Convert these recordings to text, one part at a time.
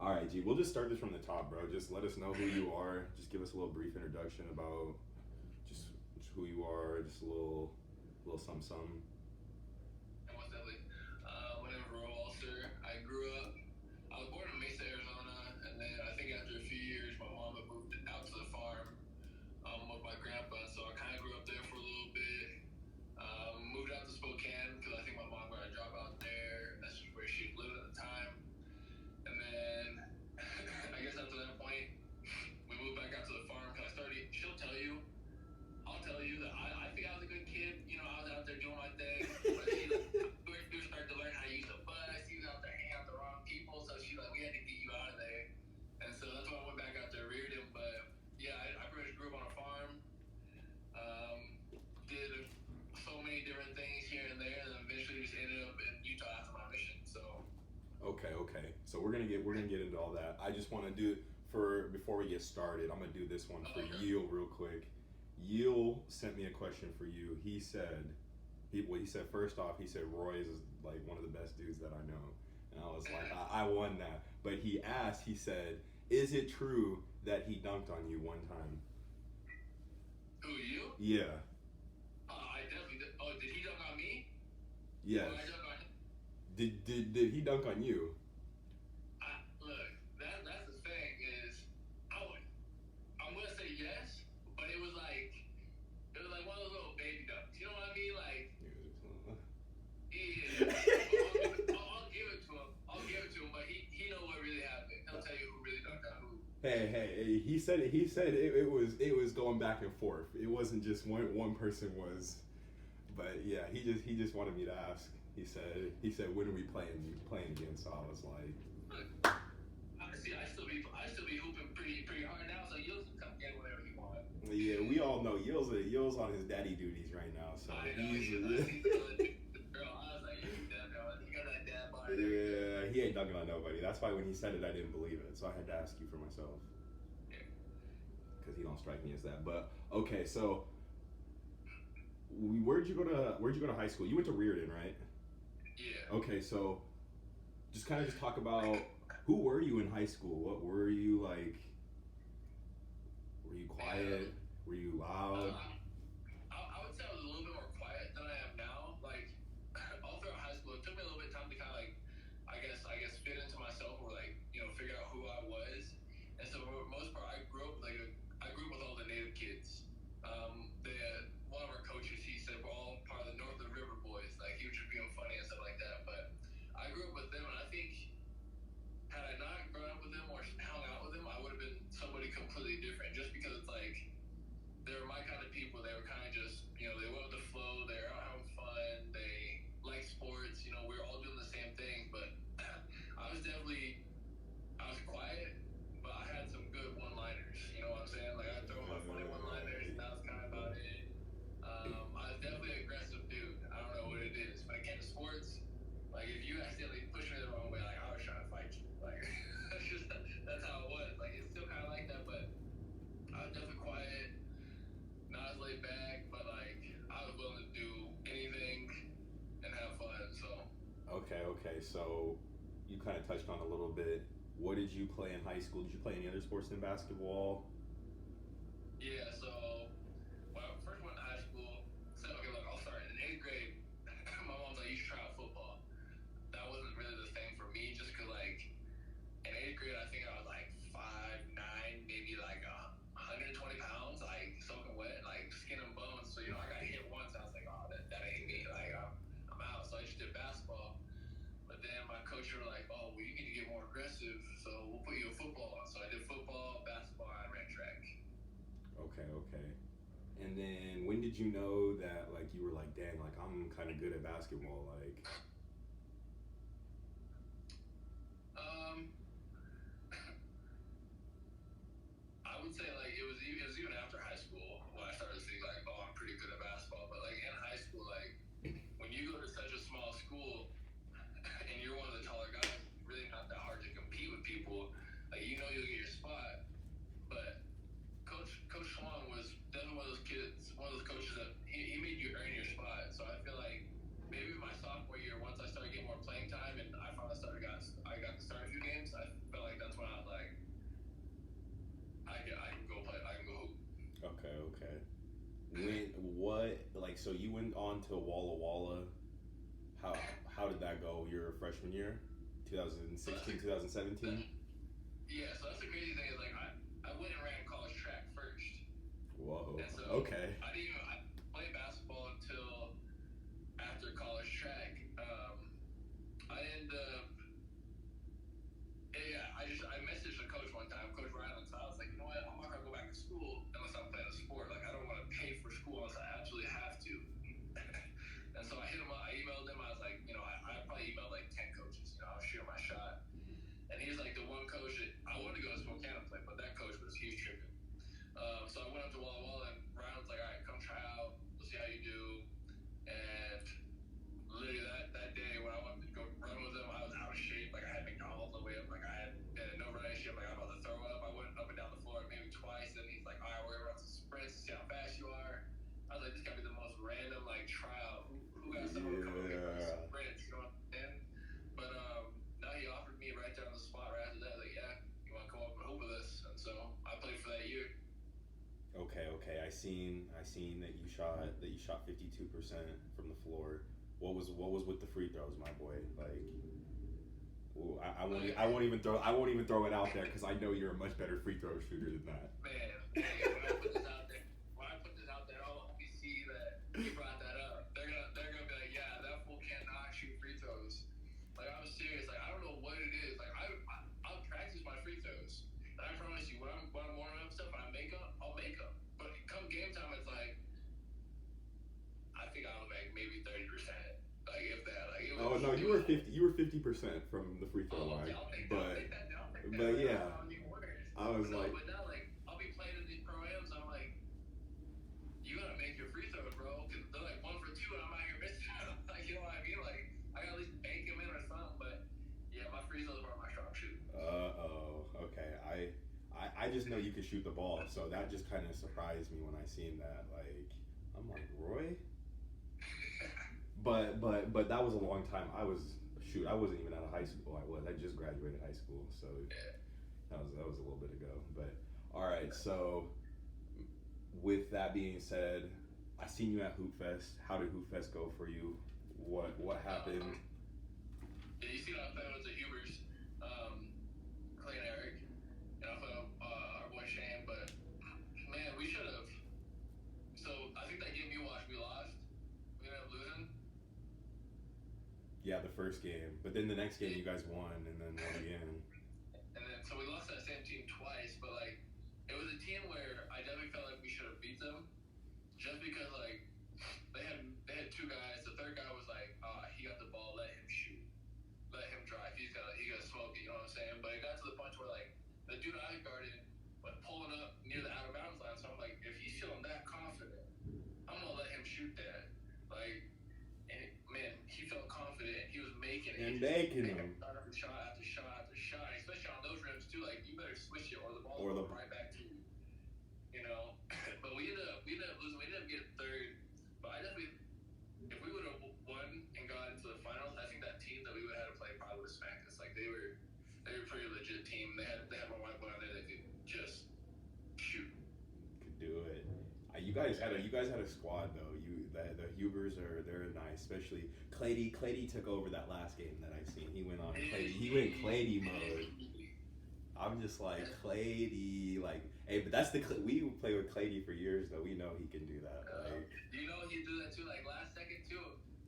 All right, G. We'll just start this from the top, bro. Just let us know who you are. Just give us a little brief introduction about just who you are. Just a little something, something. And most definitely. My name is Walser. I was born in Mesa, Arizona, and then I think after a few years, my mom had moved out to the farm with my grandpa, so I kind of grew up there for a little bit. Moved out to Spokane because I think my mom got a job out there. That's just where she lived at the time. And then I guess after that point, we moved back out to the farm because I'll tell you that I think I was a good kid. I was out there doing my thing. But we started to learn how to use the bus. He was out there hanging out with the wrong people. So she's like, we had to get you out of there. And so that's why I went back out there, reared him. But yeah, I pretty much grew up on a farm. Did so many different things here and there, and then eventually just ended up in Utah after my mission. So. Okay. So we're gonna get into all that. I just want to do before we get started. I'm gonna do this one for Yeel real quick. Yeel sent me a question for you. He said, first off, he said Roy is like one of the best dudes that I know, and I was like, I won that. But he asked, he said, is it true that he dunked on you one time? Who, you? Yeah. I definitely did. Oh, did he dunk on me? Yes. Or I dunk on him? Did he dunk on you? Look, that's the thing is, I'm gonna say yes, but it was like one of those little baby dunks. You know what I mean? Like, yeah. I'll give it to him, but he knows what really happened. He'll tell you who really dunked on who. Hey, he said it was going back and forth. It wasn't just one person was, but yeah, he just wanted me to ask. He said when are we playing again? So I was like, I still be hooping pretty hard now, so you'll come get whatever you want. Yeah, we all know Yill's on his daddy duties right now, so I know, he's girl, I was like, you got that dad body. Yeah, he ain't dunking on nobody. That's why when he said it, I didn't believe it. So I had to ask you for myself. Yeah. Because he don't strike me as that. But okay, so where'd you go to high school? You went to Reardon, right? Yeah. Okay, so just talk about who were you in high school? What were you like? Were you quiet? Were you loud? I would say I was a little bit more quiet than I am now. Like all throughout high school, it took me a little bit of time to kind of like, I guess fit into myself or like figure out who I was. And so for the most part, I grew up with all the native kids. One of our coaches, he said we're all part of the Northern River Boys. Like he was just being funny and stuff like that. But I grew up with them, and I think had I not grown up with them or hung out with them, I would have been somebody completely different. Just because it's like they were my kind of people. They were kind of just they went with the flow. They were out having fun. They like sports. We were all doing the same thing. But I was quiet, but I had some good one-liners. You know what I'm saying? Like I throw my funny one-liners, and that was kind of about it. I was definitely an aggressive dude. I don't know what it is. When it came to sports, like if you accidentally push me the wrong way, like I was trying to fight you. Like that's how it was. Like it's still kind of like that, but I was definitely quiet, not as laid back, but like I was willing to do anything and have fun. So. Okay. So you kind of touched on a little bit. What did you play in high school? Did you play any other sports than basketball? Yeah. So when I first went to high school, look, I'll start in 8th grade. My mom's like, you should try out football. That wasn't really the thing for me, just because like in 8th grade, I think I was like 5'9", maybe like 120 pounds, like soaking wet, like skin and bones. So I got hit once. I was like, oh, that ain't me. Like I'm out. So I just did basketball. But then my coach were like, oh, well, you need to get more aggressive, so we'll put you in football. So I did football, basketball, and ran track. Okay. And then when did you know that like you were like, dang, like I'm kind of good at basketball, like? I would say like it was even after high school when I started to see like, oh, I'm pretty good at basketball. But like in high school, like when you go to such a small school and you're one of the taller guys, it's really not that hard to compete with people. Like you'll get your spot. But Coach Schwang was definitely one of those kids, one of those coaches that he made you earn your spot. So I feel like maybe my sophomore year so you went on to Walla Walla. How how did that go? Your freshman year, So that's 2016, a, 2017. yeah. So that's the crazy thing is like I went and ran college track first, Whoa. and so Okay. I didn't play basketball until after college track. I ended up I messaged the coach one time, Coach Ryland. So I was like, you know what? I'm not gonna go back to school unless I'm playing a sport. Like I don't want to pay for school unless I absolutely have to. And so I hit him up. I emailed him. I was like, I probably emailed like 10 coaches. I was shooting my shot, and he was like the one coach that I wanted to go to Spokane and play, but that coach he was tripping. So I went up to Walla Walla, and Ryan was like, all right, come try out. We'll see how you do. And literally that day when I went to go run with him, I was out of shape. Like I had McDonald's all the way up. Like I had no running shape. Like I'm about to throw up. I went up and down the floor maybe twice. And he's like, all right, we're gonna run some sprints, see how fast you are. I was like, this gotta be the most random like trial. Who got someone coming to run some sprints? You know what I'm saying? But now he offered me right there on the spot right after that. Like, yeah, you want to come up and hoop with us? And so I played for that year. Okay. I seen that you shot 52% from the floor. What was with the free throws, my boy? Like, ooh, I won't even throw it out there because I know you're a much better free throw shooter than that. Man, hey, when I put this out there, all the homies see that you brought that up. They're gonna be like, yeah, that fool cannot shoot free throws. Like I was serious. Like I don't know what it is. Like I'll practice my free throws, and I promise you, when I'm warming up stuff, and I make them, I'll make them. But come game time, it's like I think I'll make maybe 30%. Like if that, like it was. Oh no, you were 50% from the free throw line, I'll take but that. but yeah, I was No, like, but now like I'll be playing in these pro-ams. I'm like, you gotta make your free throws, bro. Cause they're like 1 for 2, and I'm out here missing. Like you know what I mean? Like I gotta at least bank them in or something. But yeah, my free throws are my strong suit. okay. I just know you could shoot the ball, so that just kind of surprised me when I seen that. Like, I'm like, Roy. But that was a long time. I wasn't even out of high school. I just graduated high school, so that was a little bit ago. But all right, so with that being said, I seen you at Hoop Fest. How did Hoop Fest go for you? What happened? Yeah, you see what I played with the Hubers, Clay and Eric, and I played our boy Shane. But man, we should have. So I think that game you watched, we lost. We ended up losing. Yeah, the first game, but then the next game you guys won, and then won again. And then so we lost that same team twice, but like it was a team where I definitely felt like we should have beat them, just because like they had 2 guys. The third guy was like, he got the ball, let him shoot, let him drive. He's gonna smoke it. You know what I'm saying? But it got to the point where like the dude I guarded was pulling up near the out of bounds line. So I'm like, if he's feeling that confident, I'm gonna let him shoot that. Like. And man, he felt confident. He was making it. And making them. Shot after shot after shot, especially on those rims too. Like you better switch it, or the ball will go right back to you. But we ended up losing. We ended up getting third. But I definitely, if we would have won and got into the finals, I think that team that we would have had to play probably would have smacked us. Like they were a pretty legit team. They had one white boy on there that could just shoot. Could do it. You guys had a squad though. The Hubers they're nice, especially Clady. Clady took over that last game that I seen. He went Clady mode. I'm just like Clady, like, hey, but that's we play with Clady for years though. We know he can do that. Like, you know he do that too, like last second too.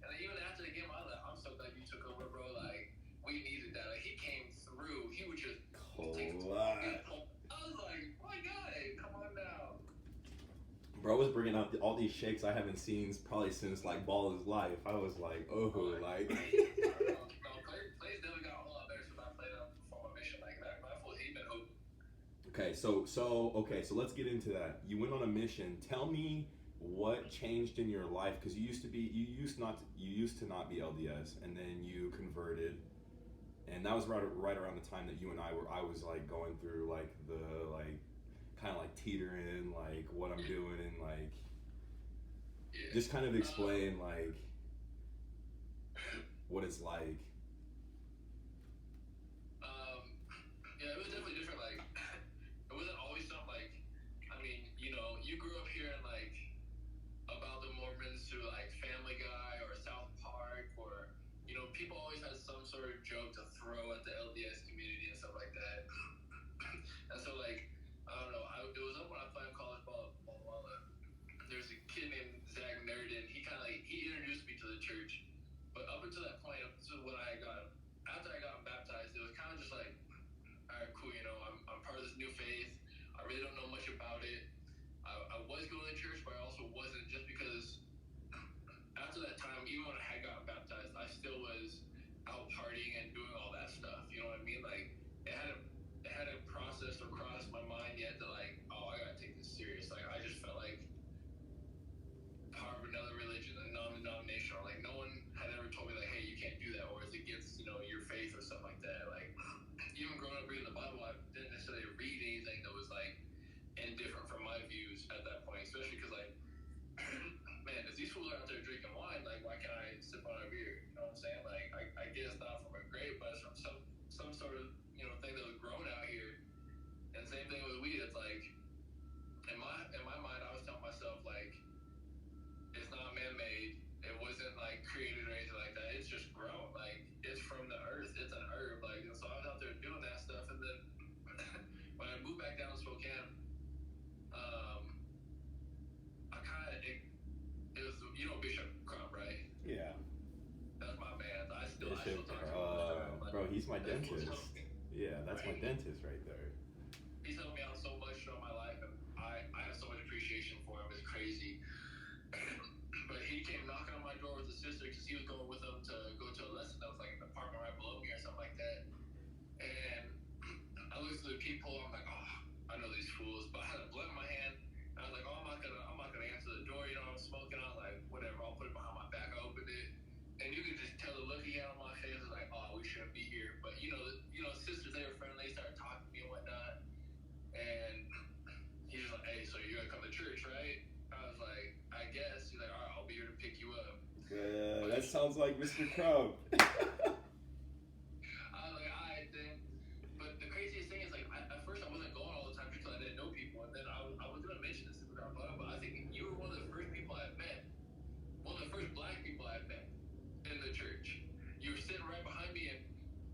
And then even after the game, I was like, I'm so glad you took over, bro. Like we needed that. Like he came through. He would just take I was like, my guy, come on now. Bro was bringing out all these shakes I haven't seen probably since like Ball is Life. I was like, oh, like. Clay's never got a lot better since I played him for my mission like that. But I thought he'd been hooping. Okay, so let's get into that. You went on a mission. Tell me what changed in your life, because you used to not be LDS, and then you converted, and that was right around the time that you and I was like going through like the like. Kind of like teetering, like what I'm doing, and like just kind of explain like what it's like. Yeah, it was definitely different. Like it wasn't always something like. I mean, you grew up hearing like about the Mormons through same thing with weed. It's like in my mind, I was telling myself like it's not man-made. It wasn't like created or anything like that. It's just grown. Like it's from the earth. It's an herb. Like and so I was out there doing that stuff, and then when I moved back down to Spokane, I kind of it was Bishop Crump, right? Yeah. That's my man. I still Bishop talk to him all the time. Like, bro, he's my dentist. Yeah, that's right? my dentist right there. He's helped me out so much throughout my life, and I have so much appreciation for him. It's crazy. But he came knocking on my door with his sister because he was going with them to go to a lesson that was like an apartment right below me or something like that. And I looked at the people. I'm like, oh, I know these fools. But I had a blunt in my hand. And I was like, oh, I'm not gonna answer the door. I'm smoking. I was like, whatever. I'll put it behind my back. I opened it, and you could just tell the look he had on my face was like, oh, we shouldn't be here. But sisters, they were friendly. They started talking to me and whatnot. And he was like, hey, so you're gonna come to church, right? I was like, I guess. He's like, all right, I'll be here to pick you up. That sounds like Mr. Crump. I was like, all right then. But the craziest thing is, like, at first I wasn't going all the time because I didn't know people. And then I was gonna mention this to the but I think you were one of the first people I met. One of the first black people I met in the church. You were sitting right behind me, and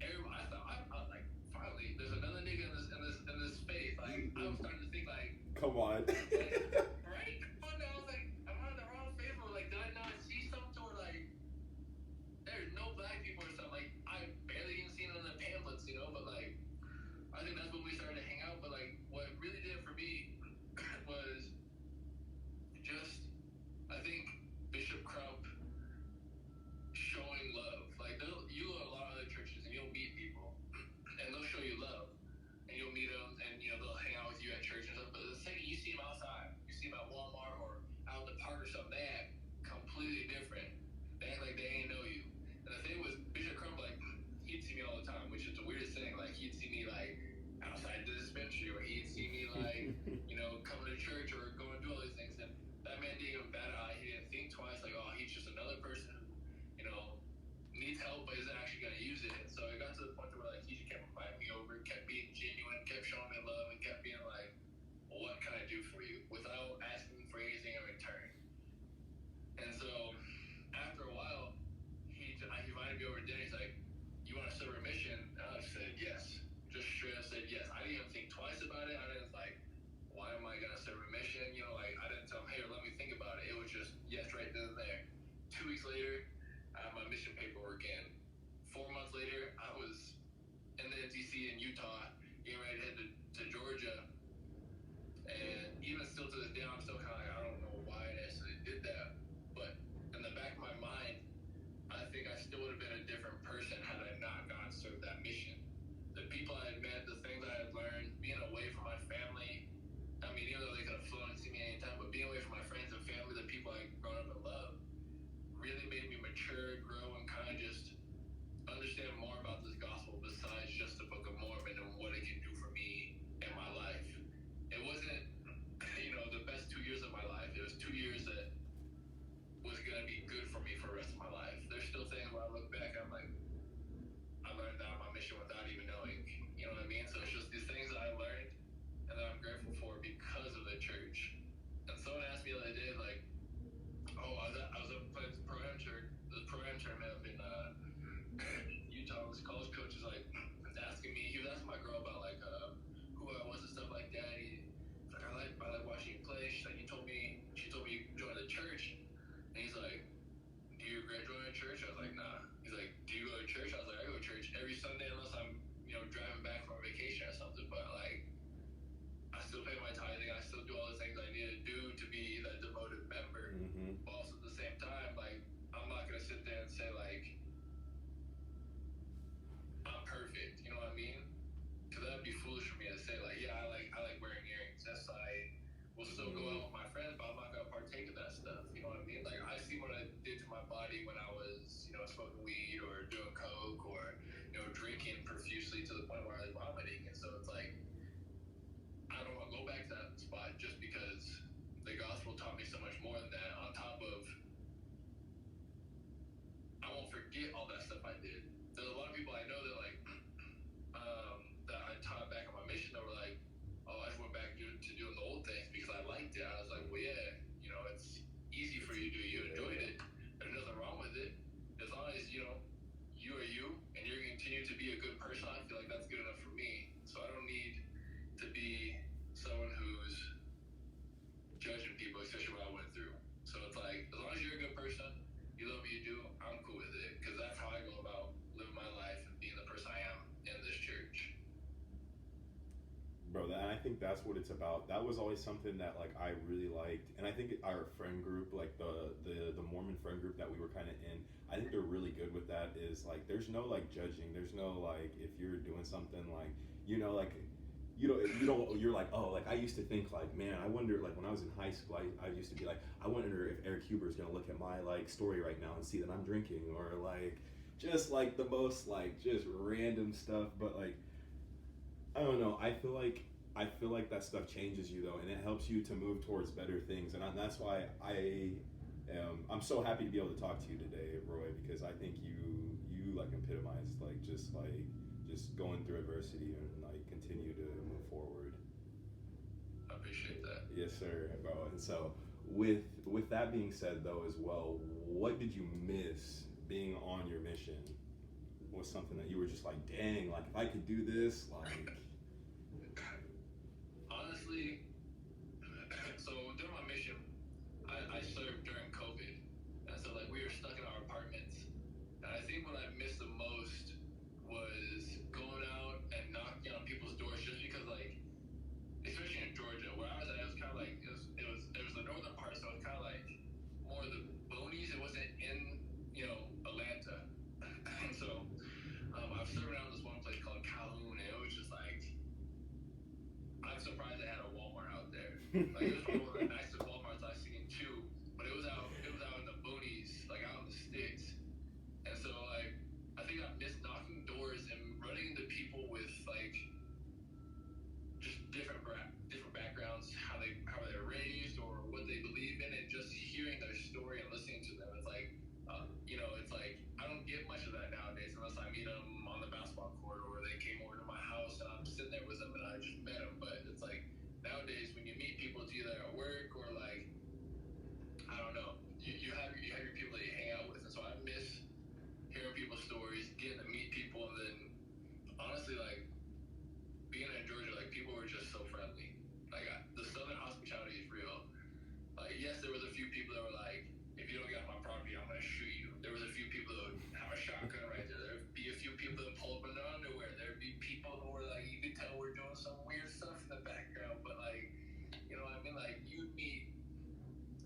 everybody. I was like, finally, there's another nigga in this space. Like, I was starting to think like, come on. right? Come on now. I was like, am I in the wrong face? Or like, did I not see something? Or like, there's no black people or something. Like, I barely even seen it in the pamphlets, But like, I think that's when we started to hang out. But like, what really did it for me was just, I think Bishop Crump showing love. Like, you go to a lot of other churches and you'll meet people, and they'll show you love, and you'll meet them, and they'll hang out with you at church and stuff. But the second you see them outside, you see them at Walmart or out at the park or something, they act completely different. They act like they ain't know you. And the thing was, Bishop Crump, like, he'd see me all the time, which is the weirdest thing. Like, he'd see me like outside the dispensary, or he'd see me like coming to church or going to do all these things. And that man didn't even bat an eye. He didn't think twice. Like, oh, he's just another person who needs help but isn't actually going to use it. And so it got to the point where like he just kept inviting me over, kept being genuine, kept showing me love, and kept being like, well, what can I do for you, without asking for anything in return. And so after a while, he invited me over to dinner. He's like, you want to serve a mission? And I said yes. Just straight up said yes. I didn't even think twice about it. I didn't like, why am I going to serve a mission? Like, I didn't tell him, hey, let me think about it. It was just yes right then and there. 2 weeks later, I had my mission paperwork in. 4 months later, I was in the NTC in Utah, getting ready to head to Georgia. And even still to this day, I'm still kind of like, I don't know why I necessarily did that. But in the back of my mind, I think I still would have been a different person had I not gone and served that mission. The people I had met, the things I had learned, being away from my family. I mean, even though they could have flown and seen me anytime, but being away from my friends and family, the people I grown up and loved, really made me mature, grow, and kind of just understand more about this gospel besides just the Book of Mormon and what it can do for me in my life. It wasn't, the best 2 years of my life. It was 2 years that was going to be good for me for the rest of my life. There's still things where I look back, I'm like, I learned that on my mission without even knowing. You know what I mean? So it's just these things that I learned and that I'm grateful for because of the church. And someone asked me the other day, like, oh, I was up playing the pro-am tournament up in Utah. This college coach is like asking me. He was asking my girl about like who I was and stuff like that. He's like, I like watching you play. She told me you joined the church. And he's like, do you regret joining a church? I was like, nah. He's like, do you go to church? I was like, I go to church every Sunday unless I'm driving back from a vacation or something. But like, I still pay my tithing. I still do all the things I need to do to be that devoted member. Mm-hmm. But also at the same time, like, I'm not gonna sit there and say like I'm perfect. You know what I mean? Because that'd be foolish for me to say like, yeah, I like wearing earrings. Yes, I will still go out with my friends, but I'm not gonna partake of that stuff. You know what I mean? Like, I see what I did to my body when I was smoking weed or doing coke or drinking profusely to the point where I was vomiting. And so it's like, I don't want to go back to that spot just because the gospel taught me so much more than that. On top of, I won't forget all that stuff I did. There's a lot of people I know that like that I taught back on my mission that were like, oh, think that's what it's about. That was always something that like I really liked, and I think our friend group, like the Mormon friend group that we were kind of in, I think they're really good with that. Is like there's no like judging. There's no like if you're doing something like like you're like, oh, like I used to think like, man, I wonder, like when I was in high school, I used to be like, I wonder if Eric Huber is gonna look at my like story right now and see that I'm drinking, or like just like the most like just random stuff. But like I don't know. I feel like that stuff changes you though, and it helps you to move towards better things. And that's why I'm so happy to be able to talk to you today, Roy, because I think you like epitomized just going through adversity and like continue to move forward. I appreciate that. Yes, sir, bro. And so with that being said though as well, what did you miss being on your mission? Was something that you were just like, dang, like if I could do this, like Honestly, so during my mission, I served during COVID, and so like we were stuck in our apartments, and I think what I missed the most was going out and knocking on people's doors, just because like, especially in Georgia, where I was at, it was kind of like it was the northern part, so it was kind of like more of the boonies. It wasn't in Atlanta, and so I've served around this one place called Calhoun, and it was just like, I'm surprised they had a Walmart out there. Like it was probably one of the nicest Walmarts I've seen too, but it was out in the boonies, like out in the sticks. And so like I think I missed knocking doors and running into people with like just different backgrounds, how they're raised or what they believe in, and just hearing their story and listening to them. It's like it's like I don't get much of that nowadays unless I meet them on the basketball court or they came over to my house and I'm sitting there with them and I just met them. But it's like nowadays when you meet people, it's either at work or like I don't know. You have your people that you hang out with, and so I miss hearing people's stories, getting to meet people, and then honestly like being in Georgia, like people were just so friendly. Like the Southern hospitality is real. Like yes, there was a few people that were like, if you don't get on my property, I'm gonna shoot you. There was a few people that would have a shotgun right there. There'd be a few people that pull up in their underwear. There'd be people who were like, you could tell we're doing some weird stuff in the background, but like, you know what I mean? Like you meet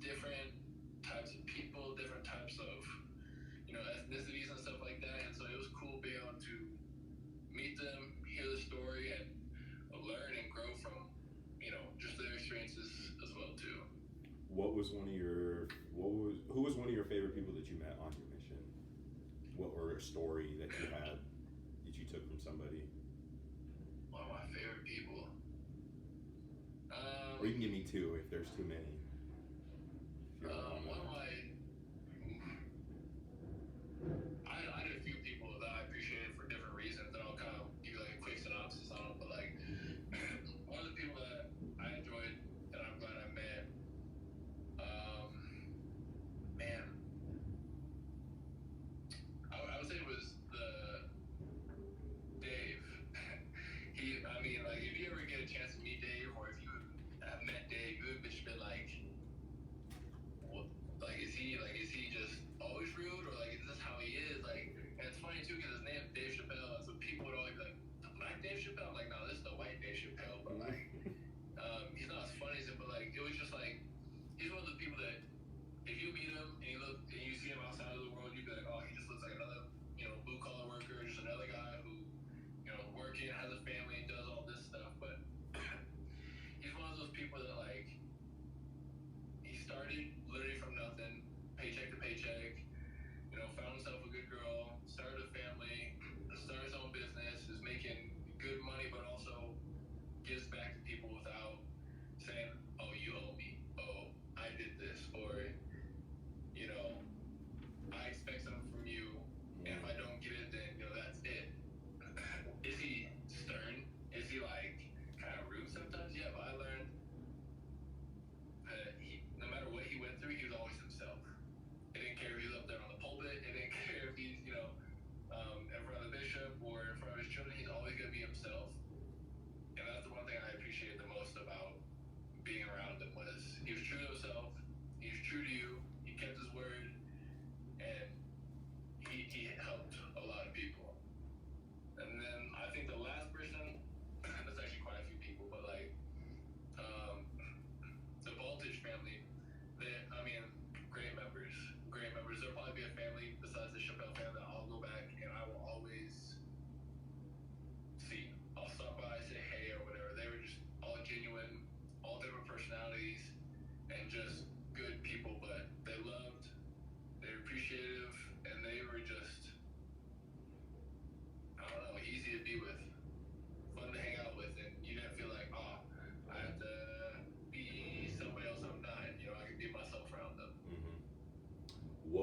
different types of people, different types of ethnicities and stuff like that. And so it was cool being able to meet them, hear the story, and learn and grow from just their experiences as well too. who was one of your favorite people that you met on your mission? What were a story that you had that you took from somebody? One of my favorite people. Or you can give me two if there's too many. One of my I had a few people that I appreciated for different reasons, and I'll kind of give you like a quick synopsis on them. But like one of the people that I enjoyed and I'm glad I met, man, I would say it was Dave. I mean, like if you ever get a chance to meet Dave, or if you have met Dave, you would just been like,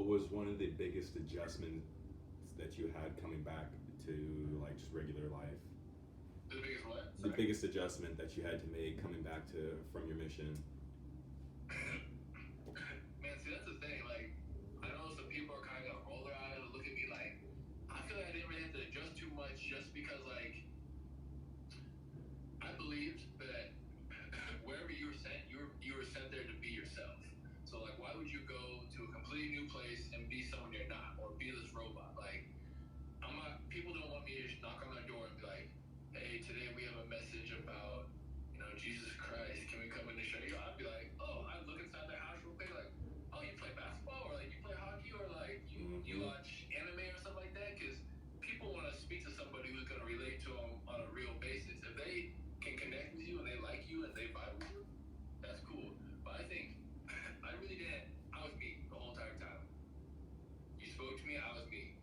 What was one of the biggest adjustments that you had coming back to like just regular life? The biggest what? The biggest adjustment that you had to make coming back to from your mission. Man, see, that's the thing. Like, I know some people are kind of gonna roll their eyes and look at me like, I feel like I didn't really have to adjust too much just because, like, I believed that wherever you were sent, you were sent there to be yourself. So, like, why would you go to a completely new place and be someone you're not, or be this robot? Like, I'm not. People don't want me to just knock on their door and be like, "Hey, today we have a message about, Jesus Christ. Can we come in and show you?" I'd be like, "Oh, I'd look inside their house real quick, like, oh, you play basketball, or like you play hockey, or like you watch anime or something like that." Because people want to speak to somebody who's gonna relate to them on a real basis. If they can connect with you and they like you and they vibe with you, that's cool. But I think I really didn't. I was me the whole entire time. You spoke to me, I was me.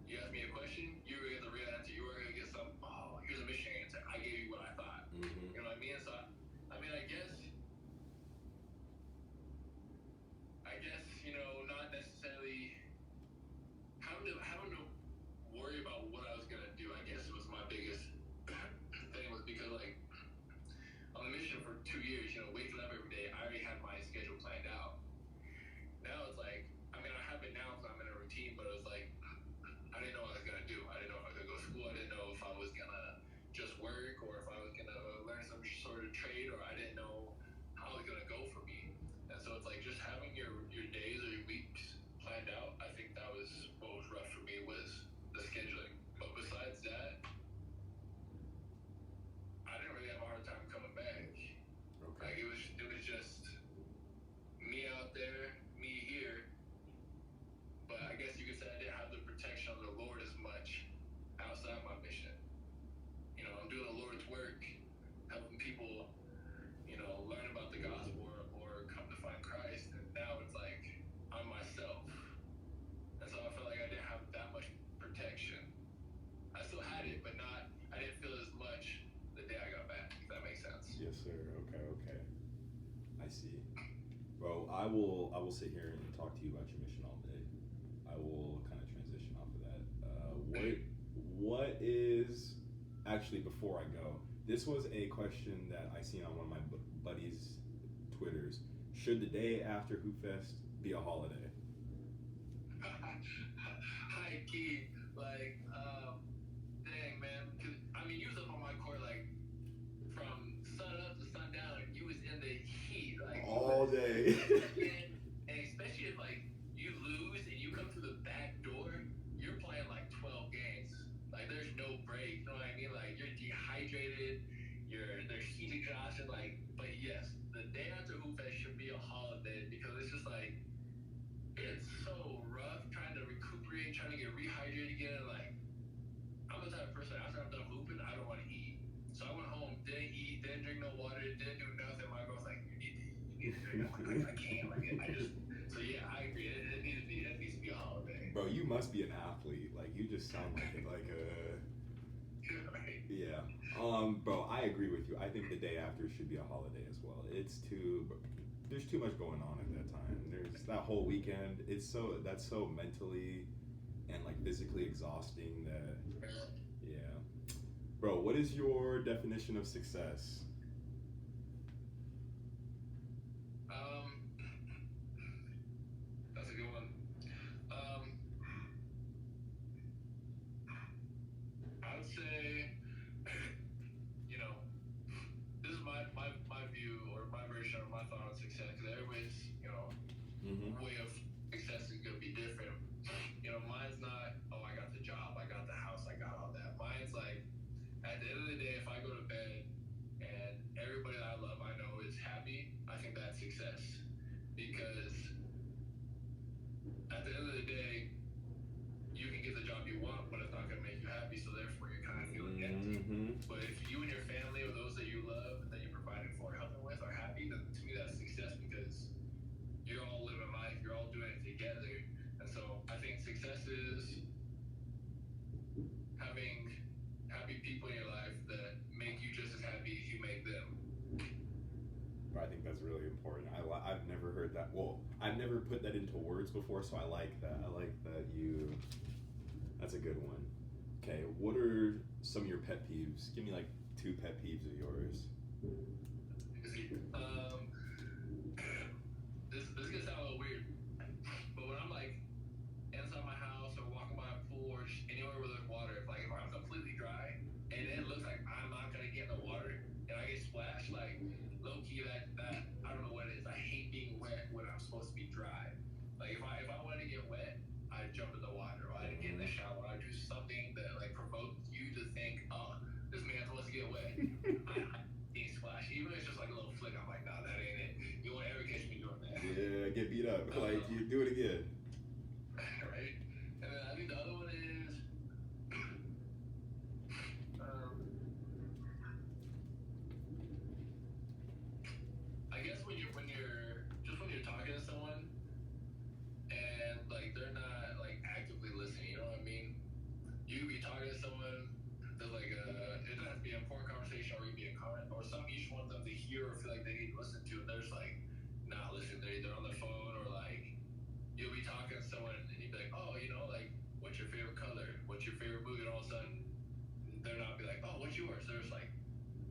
You asked me a question, you were gonna get the real answer. You were gonna get some. Oh, here's a missionary answer. I gave you what I thought. You know what I mean? So I mean, I guess not necessarily having to worry about what I was gonna do. I guess was my biggest thing was because like on the mission for 2 years, waking up every day, I already had my schedule planned out. Now it's like, I mean, I have it now because I'm in a routine, but it was like I didn't know what I was gonna do. I didn't know if I was gonna go to school. I didn't know if I was gonna just work or if I was gonna learn some sort of trade, or I didn't know how it was gonna go for me. And so it's like just having your days or your weeks planned out. I think that was what was rough for me was the scheduling. But besides that, I didn't really have a hard time coming back. Okay. Like it was just me out there, me here. But I guess you could say I didn't have the protection of the Lord as much outside my mission. I'm doing the Lord's work, helping people, learn about the gospel or come to find Christ. And now it's like I'm myself. And so I felt like I didn't have that much protection. I still had it, but I didn't feel as much the day I got back, if that makes sense. Yes, sir. Okay. I see. Bro, I will sit here and talk to you about your mission all day. I will kind of transition off of that. What is actually before I go? This was a question that I seen on one of my buddies' Twitters. Should the day after Hoop Fest be a holiday? High key, like, dang man, cause I mean you was up on my court like from sun up to sundown, and you was in the heat like all day. and especially if like you lose and you come through the back door, you're playing like 12 games. Like there's no break, you know what I mean? Like you're dehydrated, there's heat exhaustion, like. But yes, the day after Hoop Fest should be a holiday because it's just like it's so rough trying to recuperate, trying to get rehydrated again. Like I'm the type of person after I'm done hooping, I don't want to eat. So I went home, didn't eat, didn't drink no water, didn't do nothing. My girl's like, you need to drink. I'm like, I can't. Like I just. So yeah, I agree. It needs to be a holiday. Bro, you must be an athlete. Like you just sound like a Right. yeah. Bro, I agree with you. I think the day after should be a holiday as well. There's too much going on at that time. There's that whole weekend. That's so mentally and like physically exhausting that, yeah. Bro, what is your definition of success? That's a good one. I would say, this is my view or my version or my thought on success, because everybody's, way of success is going to be different. Mine's not, oh, I got the job, I got the house, I got all that. Mine's like, at the end of the day, if I go to bed and everybody that I love I know is happy, I think that's success. Because at the end of the day, you can get the job you want, but it's not going to make you happy, so therefore you're kind of feeling empty. But if you and your family or those that you love and that you're providing for and helping with are happy, then to me that's success, because you're all living life, you're all doing it together. And so I think success is having happy people in your life that make you just as happy as you make them. I think that's really important. I've never heard that. Well, I've never put that into words before, so I like that. I like that you. That's a good one. Okay, what are some of your pet peeves? Give me like 2 pet peeves of yours. This gonna sound a little weird, but when I'm like inside my house or walking by a pool or anywhere where there's water, if I'm completely dry and it looks like I'm not gonna get in the water and I get splashed, like low key that I don't know what it is. I hate being wet when I'm supposed to be dry. Like if I want to get wet, I jump in the water or I get in the shower. I do something that like provokes you to think, oh, this man wants to get wet. I being splashed, even if it's just like a little flick. I'm like, nah, that ain't it. You won't ever catch me doing that. Yeah, get beat up. Like you do it again. Right? And then I think the other one is, I guess when you're talking to someone and like they're not like actively listening, you know what I mean? You could be talking to someone that like it doesn't have to be an important conversation or you be a comment or something you just want them to hear or feel like they need to listen to, and they're just like not listening. They're either on their phone or like you'll be talking to someone and you'd be like, oh, like what's your favorite color? What's your favorite movie? And all of a sudden they're not be like, oh, what's yours? They're just like,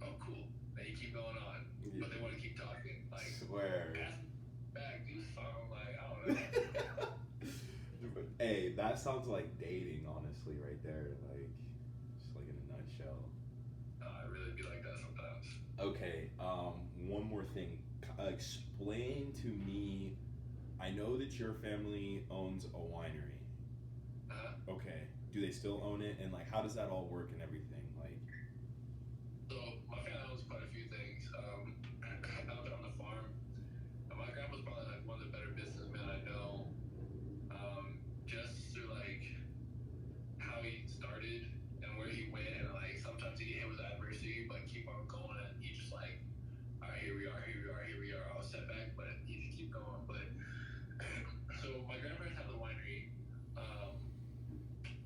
oh, cool. And you keep going on, but they want to keep talking. Like, Swear. ask back, do something. Like, I don't know. Hey, that sounds like dating, honestly, right there. Like, just like in a nutshell. I really be like that sometimes. Okay, one more thing. Explain to me. I know that your family owns a winery. Okay. Do they still own it? And like, how does that all work and everything? Like, So my family owns quite a few things. Out there on the farm, my grandpa's probably like one of the better businessmen I know. Just through like how he started and where he went, and like sometimes he get hit with adversity, but keep on going, and he just like, all right, here we are, here we are, here we are. I'll step back, but he just keep going. But so my grandparents have the winery,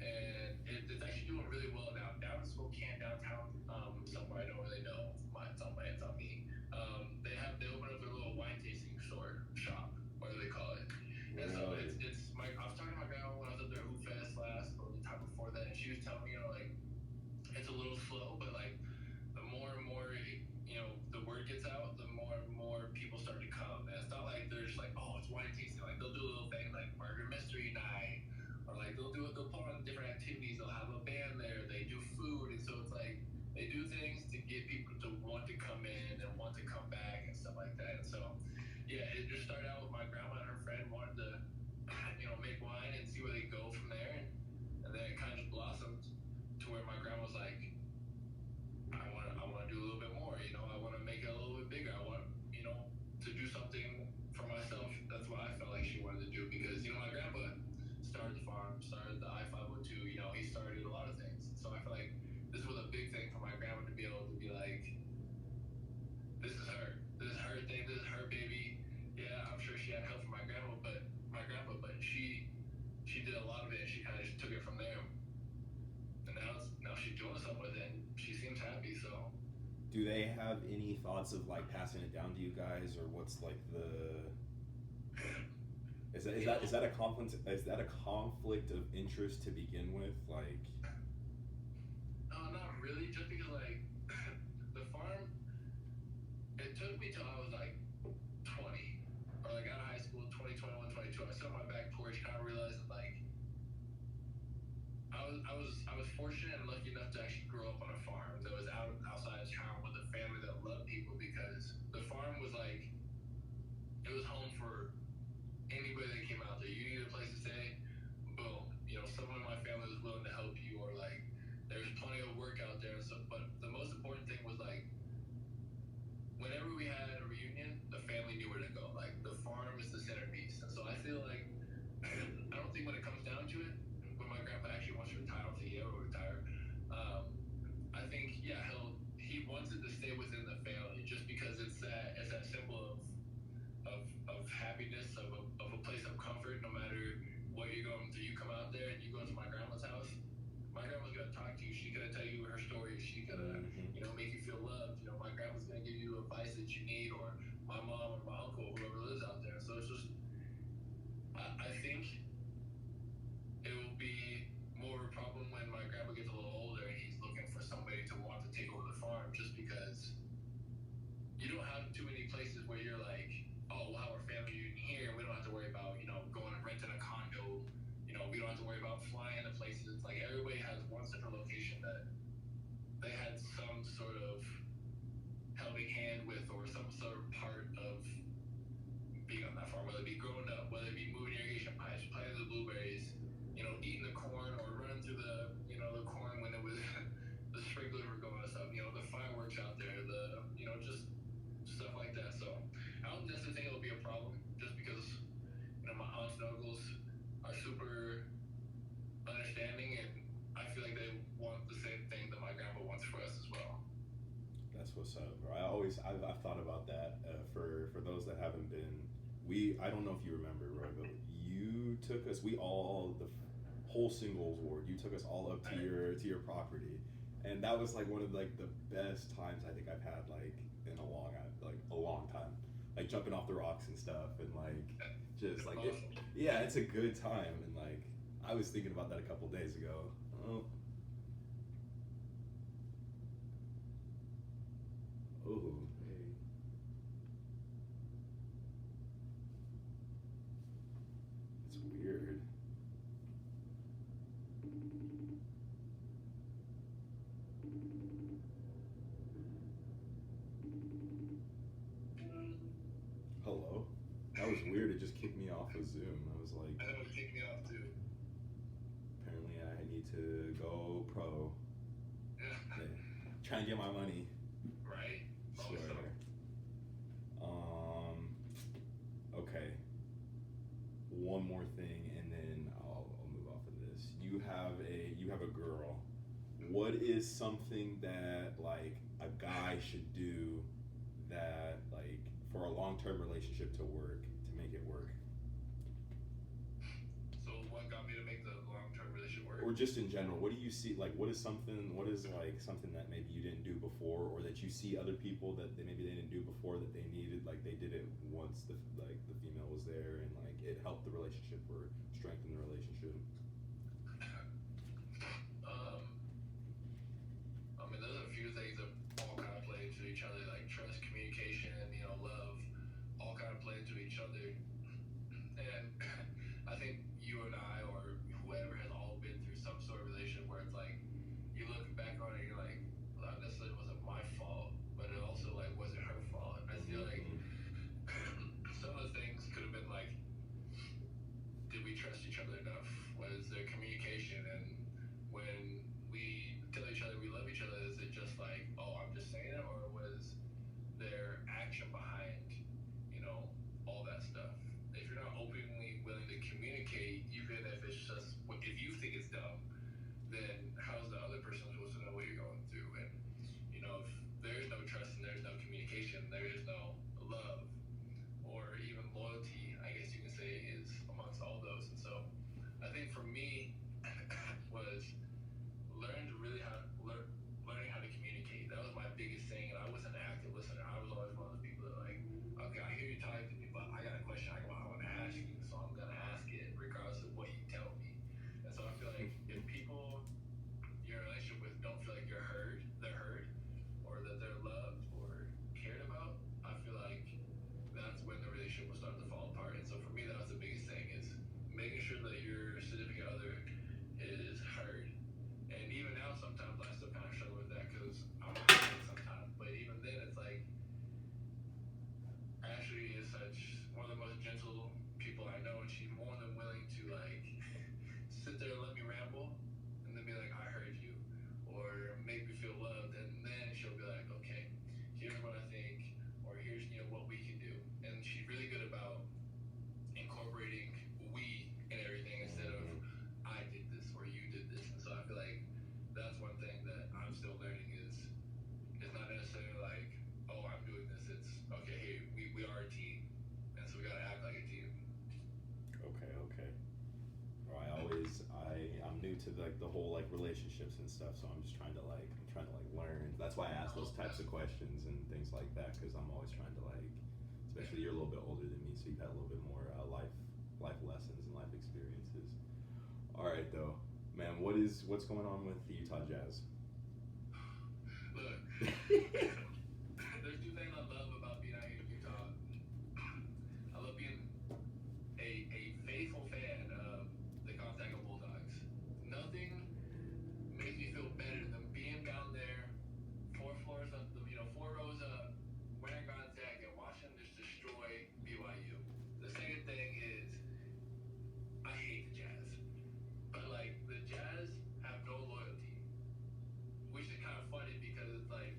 and it's actually doing really well now. Down in Spokane, downtown, somewhere I don't really know. It's on me. They opened up their little wine tasting shop, whatever they call it. And so it's I was talking to my grandma when I was up there at Hoop Fest last or the time before that, and she was telling me, like it's a little slow, but like the more and more the word gets out, the more and more people start to come. And it's not like they're just like, oh, it's wine tasting. Like they'll do a little thing like murder mystery night, or like they'll put on different activities. They'll have a band there. They do food, and so it's like they do things to get people to want to come in and want to come back and stuff like that. And so yeah, it just started out with my grandma and her friend wanted to make wine and see where they go from there, and then it kind of just blossomed to where my grandma was like, I want to do a little bit more. I want to make it a little bit bigger. I want to do something for myself. That's what I felt like she wanted to do, because my grandpa started the farm, started the I-502. He started a lot of things. So I feel like this was a big thing for my grandma to be able to be like, this is her thing, this is her baby. Yeah, I'm sure she had help from my grandpa, but she did a lot of it, and she kind of just took it from there. And now she's doing something with it, and she seems happy. So do they have any thoughts of like passing it down to you guys, or what's like the is that a conflict of interest to begin with? Like, not really, just because like the farm, it took me till I was like 20, or like out of high school, 20, 21, 22. I sat on my back porch, kind of realized that like I was fortunate and lucky enough to actually grow up on a farm that was outside of town with a family that loved people, because the farm was like, it was home for anybody that came out there. You needed a place to stay, boom. Someone in my family was willing to help you, or like there's plenty of work out there. So, but the most important thing was like, whenever we had a reunion, the family knew where to go. Like the farm is the centerpiece, and so I feel like I don't think when it comes down to it, when my grandpa actually wants to retire, I don't think he ever will retire. I think he wants it to stay within the family, just because it's that symbol of happiness, of a place of comfort. No matter what you're going through, you come out there and you go to my grandma's house. My grandma's gonna talk to you. She's gonna tell you her story. She's gonna make you feel loved. My grandma's gonna give you advice that you need, or my mom or my uncle, whoever lives out there. So it's just I think it will be more of a problem when my grandpa gets a little older and he's looking for somebody to want to take over the farm, just because you don't have too many places where you're like, oh, we'll have our family reunion here. We don't have to worry about, going and renting a condo. We don't have to worry about flying to places. Like, everybody has one central location that they had some sort of helping hand with, or some sort of part of being on that farm, whether it be growing up, whether it be moving irrigation pipes, planting the blueberries, eating the corn, or running through the corn when it was the sprinklers were going and stuff, the fireworks out there, just stuff like that. So I don't necessarily think it'll be a problem, just because, my aunts and uncles are super understanding, and I feel like they want the same thing that my grandma wants for us as well. That's what's up, bro. I've thought about that. For those that haven't been, I don't know if you remember, Roy, but you took us. The whole singles ward. You took us all up to your property, and that was like one of like the best times I think I've had like in a long time. Like jumping off the rocks and stuff, and like just like it's a good time. And like I was thinking about that a couple days ago. Oh. Hey. It's weird. Hello? That was weird. It just kicked me off of Zoom. I was like, I know it kicked me off too. Apparently I need to go pro. Yeah. Try and get my money. Right? Swear. Okay. One more thing, and then I'll move off of this. You have a girl. What is something that like a guy should do that like for a long-term relationship to make it work? So what got me to make the long-term relationship work? Or just in general, what do you see, like what is like something that maybe you didn't do before, or that you see other people that maybe they didn't do before that they needed, like they did it once the female was there, and like it helped the relationship or strengthened the relationship? There's a few things that all kind of play into each other, like trust, communication, love, all kind of play into each other. And I think you and I, or whoever, has all been through some sort of relationship where it's like you look back on it and you're like, well, that necessarily wasn't my fault, but it also like wasn't her fault. And I feel like some of the things could have been like, did we trust each other enough? Was there communication? And when we tell each other we love each other, is it just like, oh, I'm just saying it, or was there action behind, all that stuff? If you're not openly willing to communicate, even if it's just, if you think it's dumb, then how's the other person supposed to know what you're going through? And, if there's no trust and there's no communication, there is no love, or even loyalty, I guess you can say, is amongst all those. And so I think for me was learning how to communicate. That was my biggest thing, and I wasn't an active listener. I was always one of those people that like, okay, I hear you talking to me, but I got a question I want to ask you, so I'm gonna ask it regardless of what you tell me. And so I feel like if people you're in a relationship with don't feel like they're heard, or that they're loved or cared about, I feel like that's when the relationship will start to fall apart. And so for me, that was the biggest thing, is making sure that your significant other is heard. And even now, sometimes I still kind of struggle with that, because I'm not heard sometimes. But even then, it's like, Ashley is one of the most gentle people I know, and she's more than willing to like sit there and let me ramble, and then be like, I heard you, or make me feel loved, and then she'll be like, okay, here's what I think, or here's what we can do. And she's really good about incorporating we in everything, instead of I did this or you did this. And so I feel like that's one thing that I'm still learning, is it's not necessarily like, oh, I'm doing this. It's okay, hey, we are a team, and so we gotta act like a team. Okay. I'm new to like the whole like relationships and stuff, so I'm trying to learn. That's why I ask those types of questions and things like that, because I'm always trying to like, especially you're a little bit older than me, so you've had a little bit more life life lessons and life experiences. All right, though, man. What's going on with the Utah Jazz? Look, there's two things I love about being out here in Utah. I love being a faithful fan of the Gonzaga Bulldogs. Nothing makes me feel better than being down there, four floors up, four rows up, wearing Gonzaga, and watching them just destroy BYU. The second thing is, I hate the Jazz, but like the Jazz have no loyalty, which is kind of funny because it's like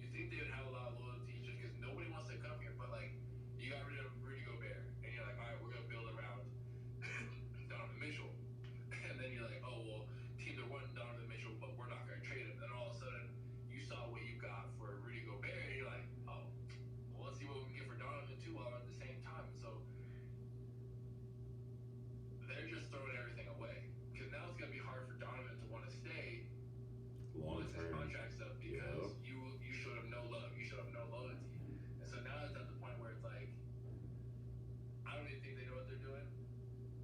you think they would have a lot of loyalty just because nobody wants to come here, but like you got rid of Rudy Gobert, and you're like, all right, we're gonna build around Donovan Mitchell, and then you're like, oh well, teams are wanting Donovan Mitchell, but we're not gonna trade him. Then all of a sudden, you saw what you got for Rudy Gobert, and you're like, oh, well, let's see what we can get for Donovan too, while at the same time. So they're just throwing everything away because now it's gonna be hard for Donovan to want to stay Long once his term. contract's up because you showed him no love, you showed him no loyalty, and so now it's at the point where it's like I don't even think they know what they're doing.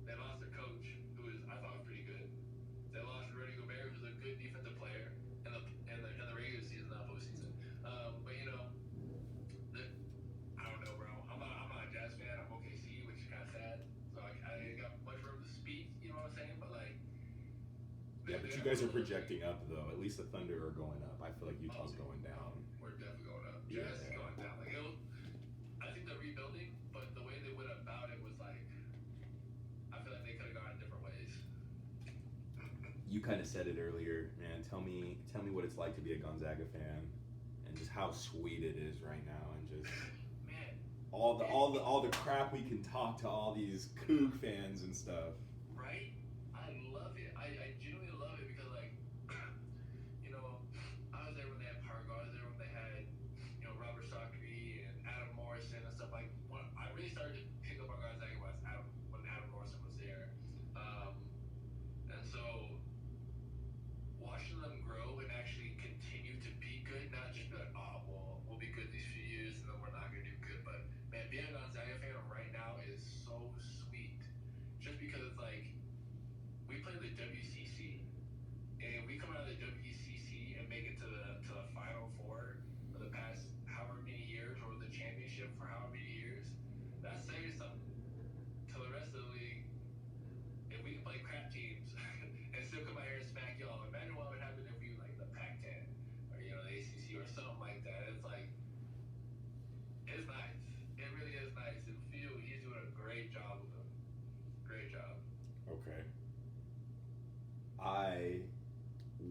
They lost their coach, who is I thought was pretty good. They lost Rudy Gobert, who's a good defensive player in the regular season, not postseason. But I don't know, bro. I'm not a Jazz fan. I'm OKC, which is kind of sad. So I ain't got much room to speak. You know what I'm saying? But like, Yeah, but you guys are projecting up though. At least the Thunder are going up. I feel like Utah's going down. We're definitely going up. Jazz is Yeah. going down. Like I think they're rebuilding, but the way they went about it was like I feel like they could have gone different ways. You kind of said it earlier, man. Tell me what it's like to be a Gonzaga fan, and just how sweet it is right now, and just Man, all the crap we can talk to all these Coug fans and stuff. right? I love it. I genuinely love it because like I was there when they had Pargo. I was there when they had Robert Sacre and Adam Morrison and stuff like. When I really started to pick up on Gonzaga when Adam Morrison was there, and so watching them grow and actually continue to be good, not just be like, oh well, we'll be good these few years and then we're not gonna do good. But man, being a Gonzaga fan right now is so sweet, just because it's like we play the WCC and we come out of the WCC and make it to the Final Four for the past however many years, or the championship for however many years. That's saying something to the rest of the league. If we can play crap teams and still come out here and smack y'all, imagine what would happen if we like the Pac-10 or the ACC or something like that. It's like it's nice. It really is nice. And Phil, he's doing a great job with them. Great job. Okay.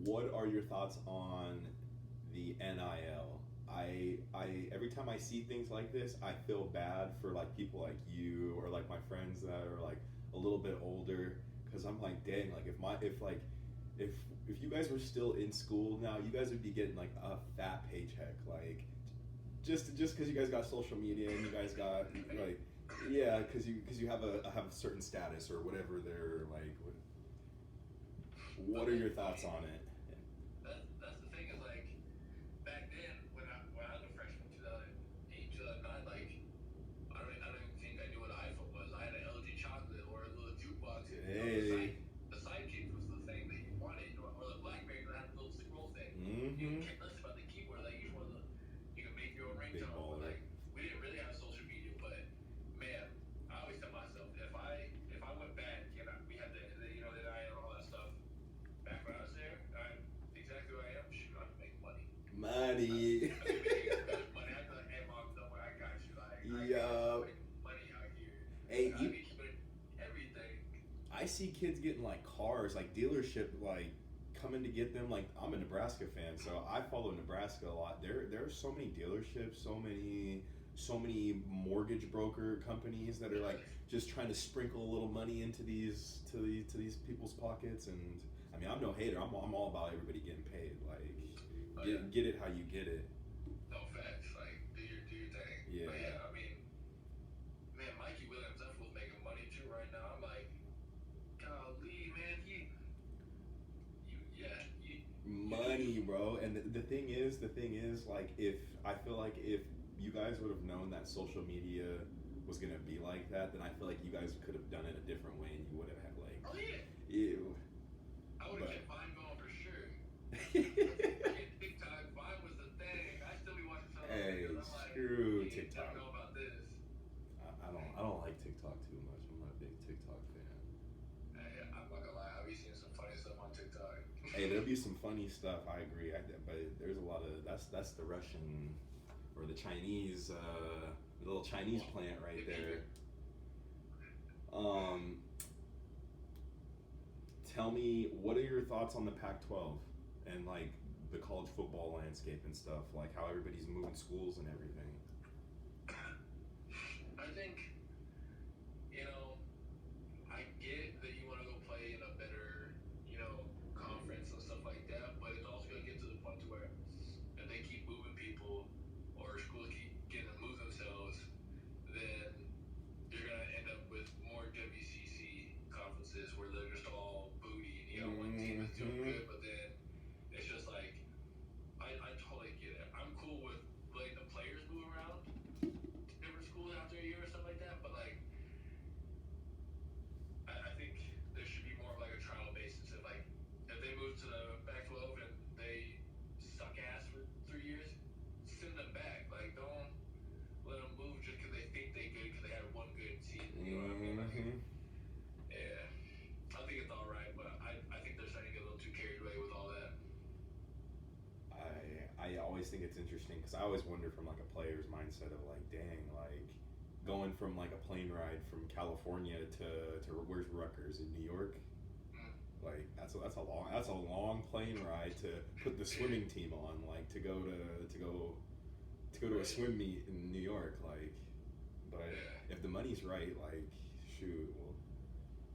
What are your thoughts on the NIL? I every time I see things like this, I feel bad for like people like you or like my friends that are like a little bit older, because I'm like, dang, like if you guys were still in school now, you guys would be getting like a fat paycheck, like just because you guys got social media and you guys got like because you have a certain status or whatever they're like. What are your thoughts on it? That's the thing is like back then when I was a freshman 2008, 2009, like I don't even think I knew what an iPhone was. I had an LG chocolate or a little jukebox. Hey. The sidekicks was the thing that you wanted, or the BlackBerry that had a little scroll thing. You Mm-hmm. can't listen about the keyboard, like you can make your own Big ringtone. baller. Like we didn't really have social media, but man, I always tell myself if I went back and we had the NIL and all that stuff back when I was there, I'm exactly who I am. Shoot, I can make money. Money. Money. I feel like, hey mom, don't worry, I got you. Like, Yup. money out here. Hey, I be keeping everything. I see kids getting like cars, like dealership, like coming to get them. Like I'm a Nebraska fan, so I follow Nebraska a lot. There are so many dealerships, so many mortgage broker companies that are like just trying to sprinkle a little money into these people's pockets. And I mean, I'm no hater. I'm all about everybody getting paid. Like get it how you get it. No facts. Like do your thing. Yeah. But yeah, I mean, man, Mikey Williams, that fool's making money too right now. I'm like, golly, man, money, bro. And the thing is, like, if I feel like if you guys would have known that social media was gonna be like that, then I feel like you guys could have done it a different way, and you would have had like, Oh yeah. ew. I would have kept Vine going for sure. TikTok, Vine was the thing. I still be watching some of those Hey, videos. I'm like, screw you TikTok. don't know about this. I don't like TikTok too much. I'm not a big TikTok fan. Hey, I'm not gonna lie. I be seeing some funny stuff on TikTok. Hey, there'll be some funny stuff. I agree. But there's a lot of that's the Russian or the Chinese, the little Chinese plant right there. Tell me, what are your thoughts on the Pac-12 and like the college football landscape and stuff, like how everybody's moving schools and everything? I think, I get that you want to go play in a better, conference and stuff like that, but it's also going to get to the point to where if they keep moving people or schools keep getting to move themselves, then you're going to end up with more WCC conferences where they're just all booty and one team is doing good, but then it's just like, I totally get it. I'm cool with letting the players move around to different schools after a year or something like that, but like, I think there should be more of like a trial basis. If they move to the Pac-12 and they suck ass for 3 years, send them back. Like, don't let them move just because they think they good because they had one good season. You know what I mean? Yeah, I think it's all right, but I think they're starting to get a little too carried away with all that. I always think it's interesting because I always wonder from like a player's mindset of like, dang, like going from like a plane ride from California to where's Rutgers in New York. Like that's a long plane ride to put the swimming team on, like to go to a swim meet in New York, like. But if the money's right, like shoot, well,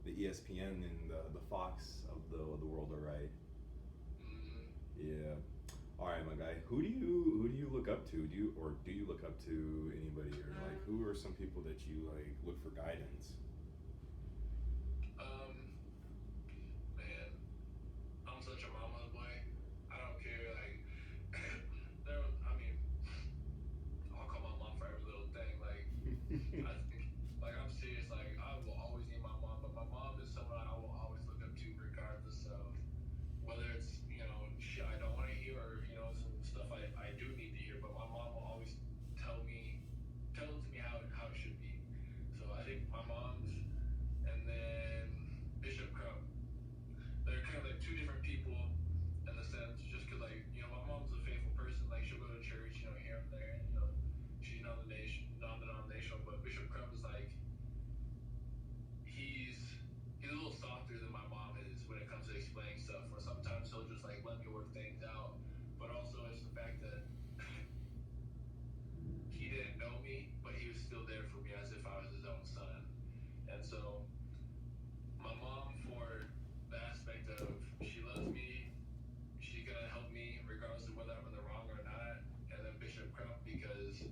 the ESPN and the Fox of the world are right. Yeah. All right, my guy. Who do you look up to? Do you look up to anybody, or like who are some people that you like look for guidance? Man, I'm such a mama's boy. I don't care. Like, I'll call my mom for every little thing. Like, I think, like I'm serious. Like, I will always need my mom, but my mom is someone I will always look up to, regardless of whether it's shit I don't want to hear or some stuff I do need to hear. But my mom will always tell it to me how it should be. So I think my mom's, and then Bishop Crump. They're kind of like two different people in the sense, just because like my mom's a faithful person. Like she'll go to church, here and there. She's non-denominational, but Bishop Crump is like he's a little softer than my mom is when it comes to explaining stuff. Where sometimes he'll just like let me work things out, but also it's the fact that he didn't know me, but he was still there for me as if I was his own son. And so my mom, for the aspect of she loves me, she's gonna help me regardless of whether I'm in the wrong or not. And then Bishop Crump, because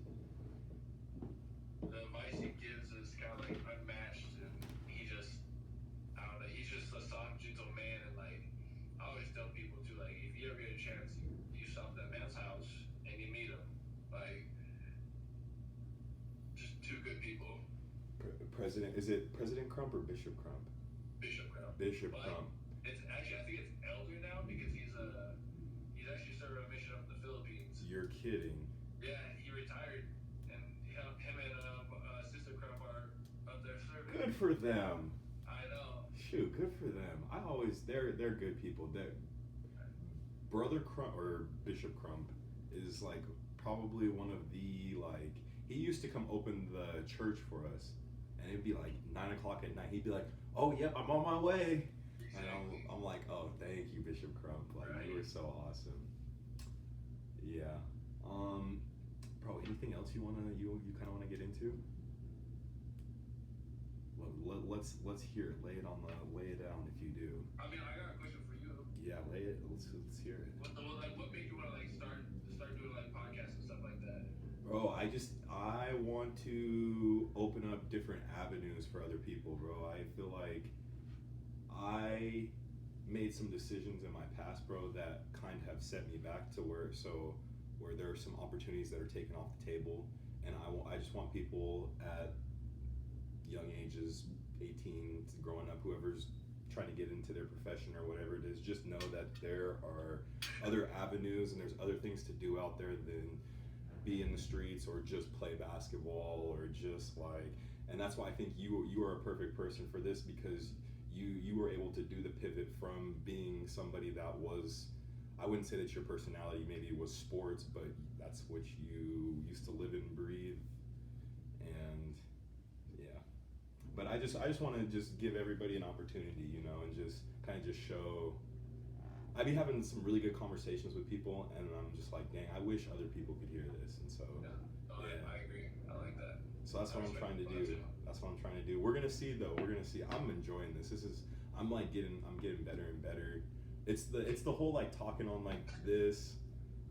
the advice he gives is kind of like unmatched, and he just, I don't know, he's just a soft, gentle man. And like I always tell people too, like if you ever get a chance, you stop at that man's house and you meet him. Like, just two good people. Is it President Crump or Bishop Crump? Bishop Crump. Bishop But Crump. it's actually, I think it's elder now because he's actually served a mission up in the Philippines. You're kidding. Yeah, he retired, and him and Sister Crump are up there serving. Good for them. I know. Shoot, good for them. They're good people. That Brother Crump or Bishop Crump is like probably one of the like. He used to come open the church for us, and it'd be like 9 o'clock at night. He'd be like, "Oh yep, I'm on my way." Exactly. And I'm like, "Oh, thank you, Bishop Crump. Like Right. you were so awesome." Yeah. Bro, anything else you kind of wanna get into? Let's hear it. Lay it down if you do. I mean, I got a question for you. Yeah, lay it. Let's hear it. What made you want to like start doing like podcasts and stuff like that? Bro, I want to open up different avenues for other people, bro. I feel like I made some decisions in my past, bro, that kind of have set me back to where there are some opportunities that are taken off the table, and I just want people at young ages, 18, growing up, whoever's trying to get into their profession or whatever it is, just know that there are other avenues and there's other things to do out there than be in the streets or just play basketball or just like. And that's why I think you are a perfect person for this, because you were able to do the pivot from being somebody that was, I wouldn't say that your personality maybe was sports, but that's what you used to live and breathe. And yeah, but I just want to just give everybody an opportunity, you know, and just kind of just show. I've been having some really good conversations with people, and I'm just like, dang, I wish other people could hear this. And so Yeah, no, yeah. I agree. I like that. So that's what I'm trying to do. That's what I'm trying to do. We're gonna see though. We're gonna see. I'm enjoying this. I'm getting better and better. It's the whole like talking on like this,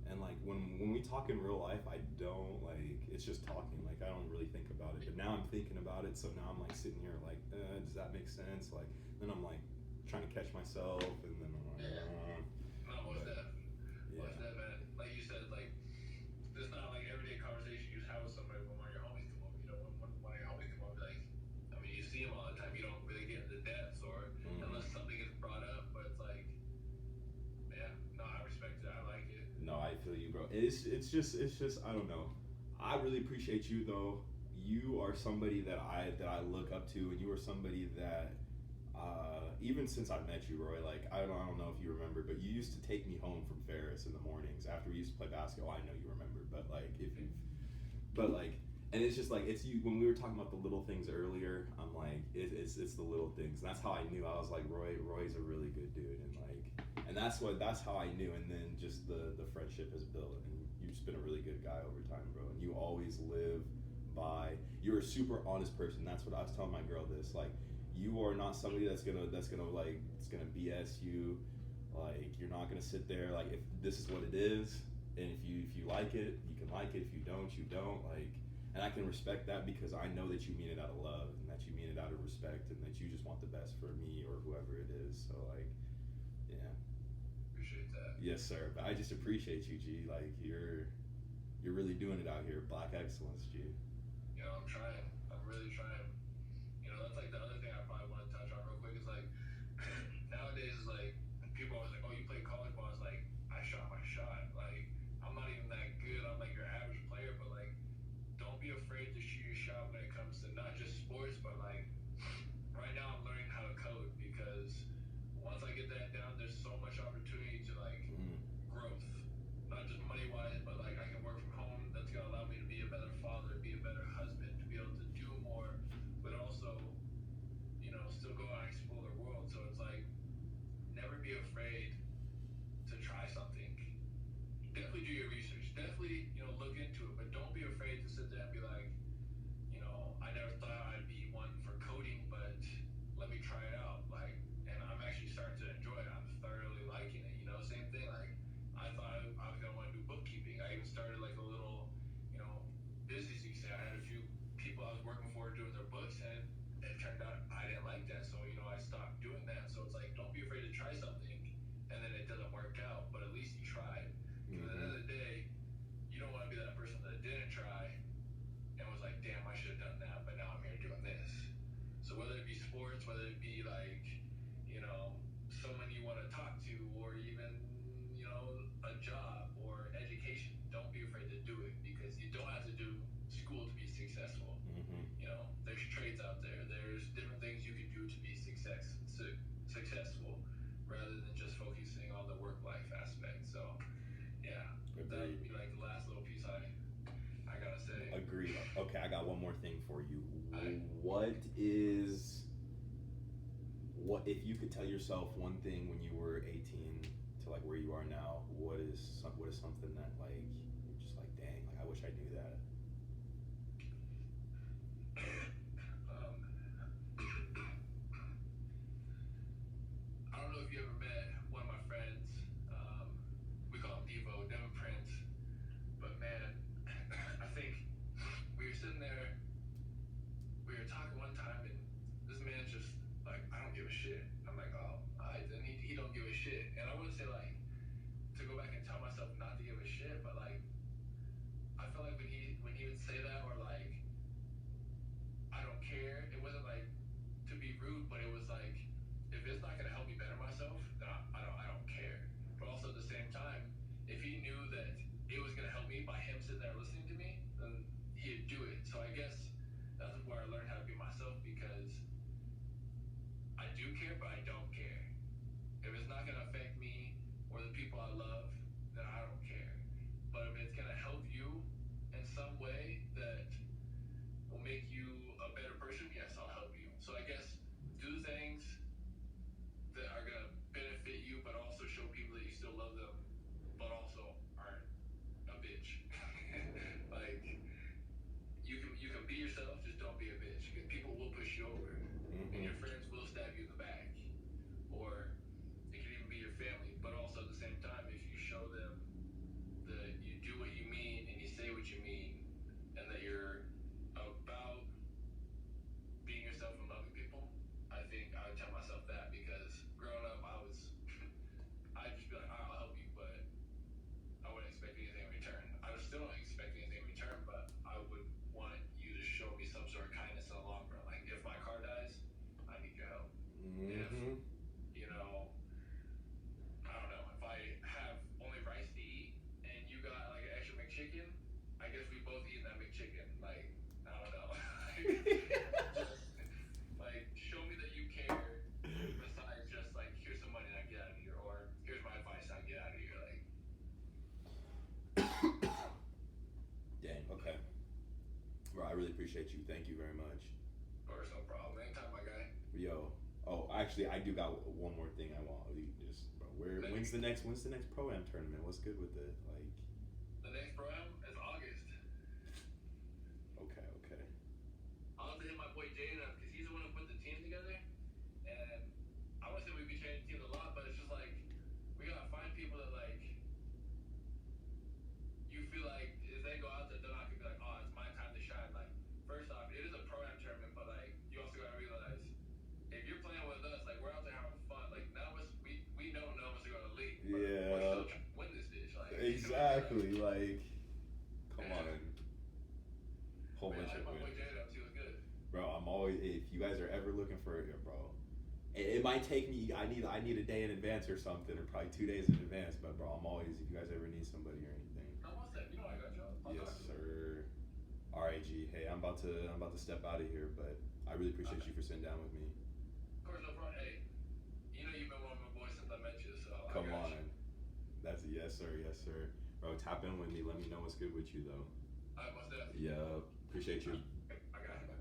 and like when we talk in real life, I don't like, it's just talking. Like I don't really think about it. But now I'm thinking about it. So now I'm like sitting here like, does that make sense? Like then I'm like trying to catch myself, and then I'm like, No, what's that? yeah. What's that, man? Like you said, like it's not like everyday conversation you have with somebody when one of your homies come over. You know, when one of your homies come over, like I mean, you see them all the time. You don't really get into depths, or unless something gets brought up. But it's like, yeah, no, I respect it. I like it. No, I feel you, bro. It's just I don't know. I really appreciate you though. You are somebody that I look up to, and you are somebody that even since I met you, Roy, like I don't know if you remember, but you used to take me home from Ferris in the mornings after we used to play basketball. I know you remember, but like and it's just like, it's you. When we were talking about the little things earlier, I'm like, it's the little things. And that's how I knew. I was like, Roy's a really good dude, and that's how I knew. And then just the friendship has built, and you've just been a really good guy over time, bro. And you always live by. You're a super honest person. That's what I was telling my girl. This like. You are not somebody that's gonna like, it's gonna BS you. Like you're not gonna sit there like, if this is what it is, and if you like it, you can like it. If you don't, you don't. Like, and I can respect that because I know that you mean it out of love, and that you mean it out of respect, and that you just want the best for me or whoever it is. So like, yeah. Appreciate that. Yes, sir. But I just appreciate you, G. Like you're really doing it out here. Black excellence, G. You know, I'm trying. I'm really trying. You know, that's like the other thing I probably want to touch on real quick is like nowadays is like people always like, oh, you play college ball. It's like I shot my shot. Like I'm not even that good. I'm like your average player, but like don't be afraid to shoot your shot when it comes to not just sports, but like right now I'm learning how to code, because once I get that down, there's so much opportunity to like growth, not just money wise, but like I can work from home. That's gonna allow me to be a better father, be a better husband, to be able to do more, but also, you know, still go out and explore the world. So it's like, never be afraid to try something. Definitely do your research. Definitely, you know, look into it, but don't be afraid to sit there and be like, you know, I never thought I'd be one for coding, but let me try it out. Like, and I'm actually starting to enjoy it. I'm thoroughly liking it. You know, same thing. Like, I thought I was gonna want to do bookkeeping. I even started like a little, you know, business. You can say I had a few people I was working for doing their books, and it turned out I didn't like that. So, you know, I stopped doing that. So it's like, don't be afraid to try something, and then it doesn't work out, but at least you tried. Because at the end of the day, you don't want to be that person that didn't try and was like, damn, I should have done that, but now I'm here doing this. So whether it be sports, whether it be like, you know, someone you want to talk to, or even, you know, a job or education, don't be afraid to do it, because you don't have to do school to be successful. You know, there's trades out there. There's different things you can do to be successful, rather than just focusing on the work-life aspect. So, yeah, that would be like the last little piece I gotta say. Agreed. Okay, I got one more thing for you. Alright. What if you could tell yourself one thing when you were 18 to like where you are now? What is something that like you're just like, dang, like I wish I knew that. I don't know if you ever met one of my friends. We call him Devo, Devin Prince. But man, I think we were sitting there, we were talking one time, and this man's just like, I don't give a shit. I'm like, oh, alright, then he don't give a shit. And I wouldn't say like to go back and tell myself not to give a shit, but like I felt like when myself, then I don't care. But also at the same time, if he knew that it was gonna help me by him sitting there listening to me, then he'd do it. So I guess that's where I learned how to be myself, because I do care, but I don't care. If it's not gonna affect me or the people I love, then I don't care. But if it's gonna help you in some way that will make you a better person, yes, I'll help you. So I guess do things that are gonna benefit you, but also show people that you still love them, but also aren't a bitch. Like you can be yourself, just don't be a bitch. Because people will push you over, and your friends will stab you in the back, or it can even be your family. But also at the same time, if you show them that you do what you mean and you say what you mean, and that you're about being yourself and loving people, I think I would tell myself that, because growing up, I'd just be like, all right, I'll help you, but I wouldn't expect anything in return. I still don't expect anything in return, but I would want you to show me some sort of kindness in the long run. Like, if my car dies, I need your help. If, you know, I don't know, if I have only rice to eat and you got like an extra McChicken, I guess we both eat that McChicken. Like, I don't know. Like, show me that you care, besides just like, here's some money I get out of you, or here's my advice I get out of you. Like, Dang, okay. Bro, I really appreciate you. Thank you very much. or no problem. Anytime, my guy. Yo. Oh, actually, I do got one more thing I want. Just, bro, when's the next Pro-Am tournament? What's good with it? Like, The next Pro-Am is August. okay. I'll have to hit my boy Jaden up, because he's the one who put the team together. And I would say we'd be changing teams a lot, but it's just like, we gotta find people that like, you feel like if they go out there, they're not gonna be like, oh, it's my time to shine. Like, first off, it is a Pro-Am tournament, but like, you also gotta realize, if you're playing with us, like, we're out there having fun. Like, none of us, we know none of us are gonna leave, but we're still trying to win this bitch. Like, exactly. Like, come on. Whole man, bunch I hit of my boy wins. Jaden up, he was good. Bro, I'm always, if you guys are ever looking for it, bro, it might take me, I need a day in advance or something, or probably 2 days in advance, but bro, I'm always, if you guys ever need somebody or anything. How was that? You know I got y'all. Yes, sir. Alright, G. Hey, I'm about to step out of here, but I really appreciate you for sitting down with me. Of course, no problem. Hey, you know you've been one of my boys since I met you, so Come I got on. you. That's a yes, sir. Bro, tap in with me. Let me know what's good with you, though. All right, most definitely. Yeah, appreciate you. I got you.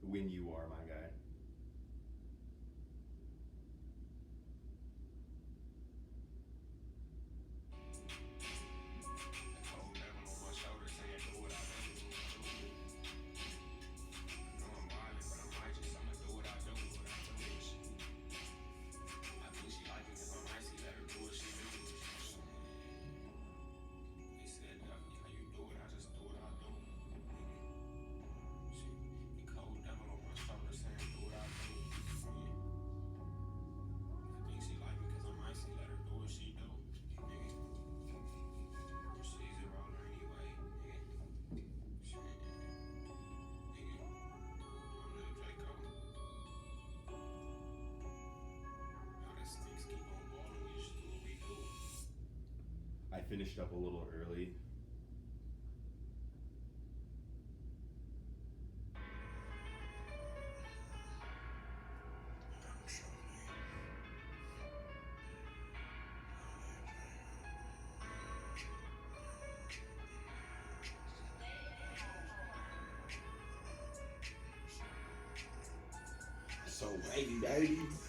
When you are, my guy. finished up a little early. So wavy, baby.